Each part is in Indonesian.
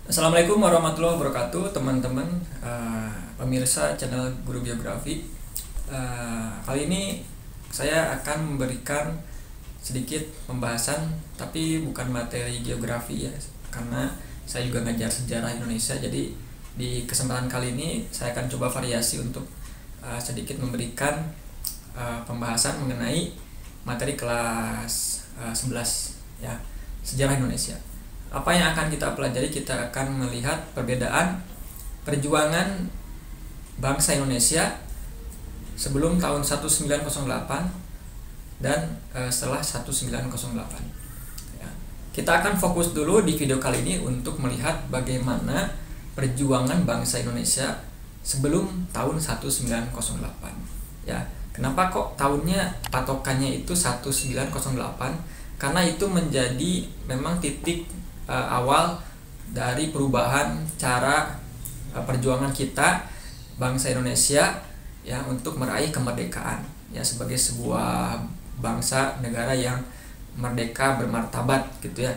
Assalamualaikum warahmatullahi wabarakatuh, teman-teman pemirsa channel Guru Biografi. Kali ini saya akan memberikan sedikit pembahasan, tapi bukan materi geografi ya, karena saya juga ngajar sejarah Indonesia. Jadi di kesempatan kali ini saya akan coba variasi untuk sedikit memberikan pembahasan mengenai materi kelas 11 ya, sejarah Indonesia. Apa yang akan kita pelajari? Kita akan melihat perbedaan perjuangan bangsa Indonesia sebelum tahun 1908 dan setelah 1908 ya. Kita akan fokus dulu di video kali ini untuk melihat bagaimana perjuangan bangsa Indonesia sebelum tahun 1908 ya. Kenapa kok tahunnya patokannya itu 1908? Karena itu menjadi memang titik awal dari perubahan cara perjuangan kita bangsa Indonesia ya untuk meraih kemerdekaan ya, sebagai sebuah bangsa negara yang merdeka bermartabat gitu ya.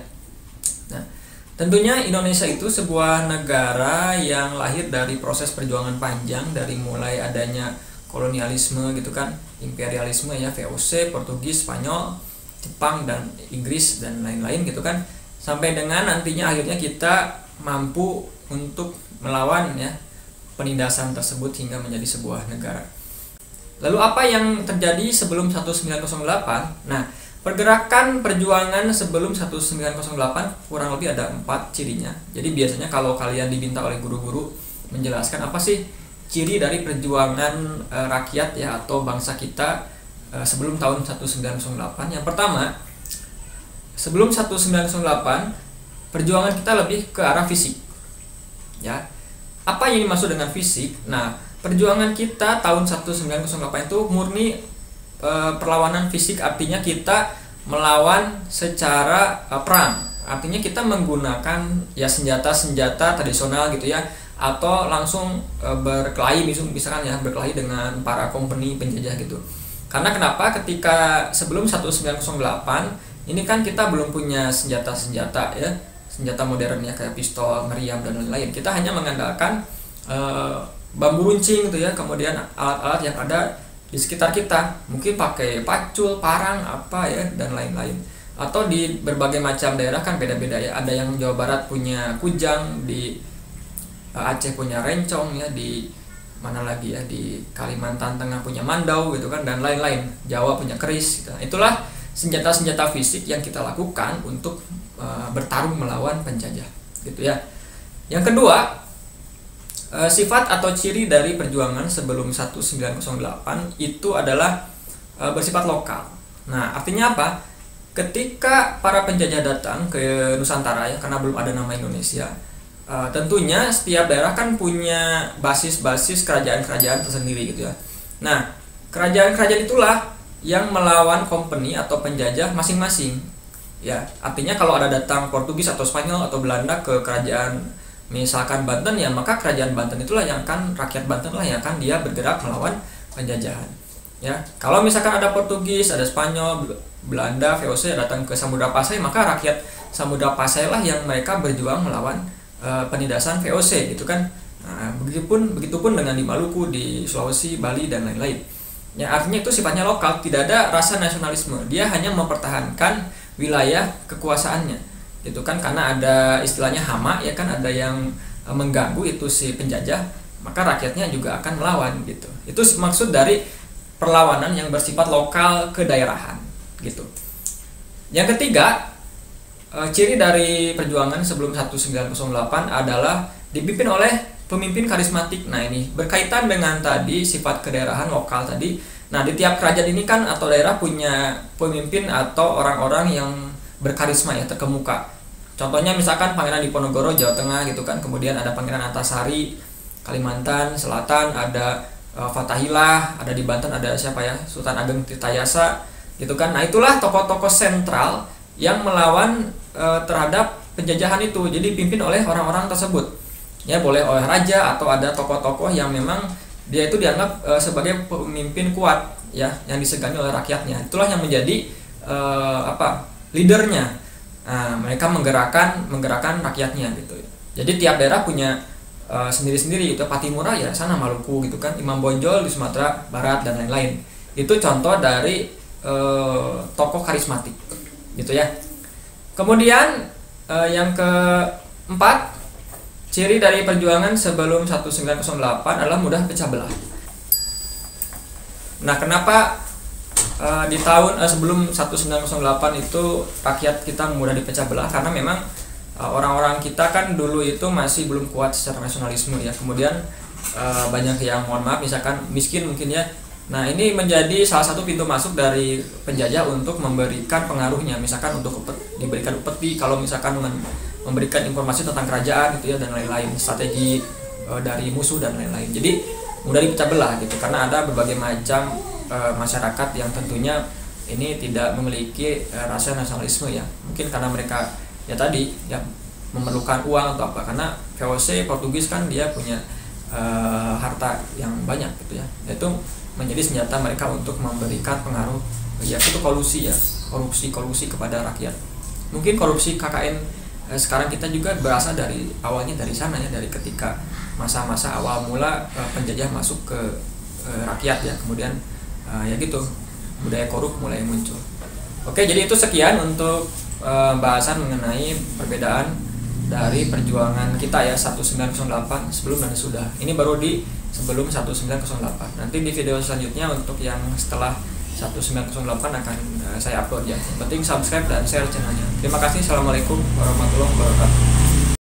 Nah, tentunya Indonesia itu sebuah negara yang lahir dari proses perjuangan panjang, dari mulai adanya kolonialisme gitu kan, imperialisme ya, VOC, Portugis, Spanyol, Jepang dan Inggris dan lain-lain gitu kan, sampai dengan nantinya akhirnya kita mampu untuk melawan ya penindasan tersebut hingga menjadi sebuah negara. Lalu apa yang terjadi sebelum 1908? Nah, pergerakan perjuangan sebelum 1908 kurang lebih ada 4 cirinya. Jadi biasanya kalau kalian diminta oleh guru-guru menjelaskan apa sih ciri dari perjuangan rakyat ya atau bangsa kita sebelum tahun 1908, yang pertama, sebelum 1908 perjuangan kita lebih ke arah fisik ya. Apa yang dimaksud dengan fisik? Nah, perjuangan kita tahun 1908 itu murni perlawanan fisik, artinya kita melawan secara perang. Artinya kita menggunakan ya senjata-senjata tradisional gitu ya, atau langsung berkelahi misalkan ya, berkelahi dengan para company penjajah gitu. Karena kenapa? Ketika sebelum 1908 ini kan kita belum punya senjata-senjata ya, senjata modern ya, kayak pistol, meriam dan lain-lain. Kita hanya mengandalkan bambu runcing gitu ya, kemudian alat-alat yang ada di sekitar kita, mungkin pakai pacul, parang apa ya dan lain-lain. Atau di berbagai macam daerah kan beda-beda ya. Ada yang Jawa Barat punya kujang, di Aceh punya rencong ya, di mana lagi ya, di Kalimantan Tengah punya mandau gitu kan, dan lain-lain. Jawa punya keris gitu. Itulah senjata-senjata fisik yang kita lakukan untuk bertarung melawan penjajah gitu ya. Yang kedua, sifat atau ciri dari perjuangan sebelum 1908 itu adalah bersifat lokal. Nah, artinya apa? Ketika para penjajah datang ke Nusantara ya, karena belum ada nama Indonesia, tentunya setiap daerah kan punya basis-basis kerajaan-kerajaan tersendiri gitu ya. Nah, kerajaan-kerajaan itulah yang melawan company atau penjajah masing-masing. Ya, artinya kalau ada datang Portugis atau Spanyol atau Belanda ke kerajaan misalkan Banten ya, maka kerajaan Banten itulah yang akan, rakyat Banten lah yang akan dia bergerak melawan penjajahan. Ya, kalau misalkan ada Portugis, ada Spanyol, Belanda, VOC datang ke Samudra Pasai, maka rakyat Samudra Pasai lah yang mereka berjuang melawan penindasan VOC gitu kan. Nah, begitupun dengan di Maluku, di Sulawesi, Bali dan lain-lain. Ya, artinya itu sifatnya lokal, tidak ada rasa nasionalisme. Dia hanya mempertahankan wilayah kekuasaannya. Gitu kan, karena ada istilahnya hama ya kan, ada yang mengganggu itu si penjajah, maka rakyatnya juga akan melawan gitu. Itu maksud dari perlawanan yang bersifat lokal kedaerahan gitu. Yang ketiga, ciri dari perjuangan sebelum 1908 adalah dipimpin oleh pemimpin karismatik. Nah, ini berkaitan dengan tadi sifat kedaerahan lokal tadi. Nah, di tiap kerajaan ini kan atau daerah punya pemimpin atau orang-orang yang berkarisma ya, terkemuka. Contohnya misalkan Pangeran Diponegoro Jawa Tengah gitu kan, kemudian ada Pangeran Antasari Kalimantan Selatan, ada Fatahillah, ada di Banten ada siapa ya, Sultan Ageng Tirtayasa gitu kan. Nah, itulah tokoh-tokoh sentral yang melawan terhadap penjajahan itu. Jadi dipimpin oleh orang-orang tersebut. Ya, boleh oleh raja atau ada tokoh-tokoh yang memang dia itu dianggap sebagai pemimpin kuat ya, yang disegani oleh rakyatnya. Itulah yang menjadi leadernya. Nah, mereka menggerakkan rakyatnya gitu. Jadi tiap daerah punya sendiri-sendiri gitu. Patimura ya sana Maluku gitu kan, Imam Bonjol di Sumatera Barat dan lain-lain. Itu contoh dari tokoh karismatik gitu ya. Kemudian yang keempat, ciri dari perjuangan sebelum 1908 adalah mudah pecah belah. Nah, kenapa di tahun sebelum 1908 itu rakyat kita mudah dipecah belah? Karena memang orang-orang kita kan dulu itu masih belum kuat secara nasionalisme ya. Kemudian banyak yang mohon maaf misalkan miskin mungkin ya. Nah, ini menjadi salah satu pintu masuk dari penjajah untuk memberikan pengaruhnya, misalkan untuk diberikan upeti kalau misalkan memberikan informasi tentang kerajaan gitu ya dan lain-lain, strategi dari musuh dan lain-lain. Jadi mudah dipecah belah gitu karena ada berbagai macam masyarakat yang tentunya ini tidak memiliki rasa nasionalisme ya. Mungkin karena mereka ya tadi ya memerlukan uang atau apa, karena VOC Portugis kan dia punya harta yang banyak gitu ya. Itu menjadi senjata mereka untuk memberikan pengaruh ya, itu kolusi ya, korupsi kepada rakyat. Mungkin korupsi KKN sekarang kita juga berasal dari awalnya dari sana ya, dari ketika masa-masa awal mula penjajah masuk ke rakyat ya, kemudian ya gitu budaya korup mulai muncul. Oke, jadi itu sekian untuk bahasan mengenai perbedaan dari perjuangan kita ya 1908 sebelum dan sesudah. Ini baru di sebelum 1908. Nanti di video selanjutnya untuk yang setelah 1908 akan saya upload ya. Yang penting subscribe dan share channelnya. Terima kasih. Assalamualaikum warahmatullahi wabarakatuh.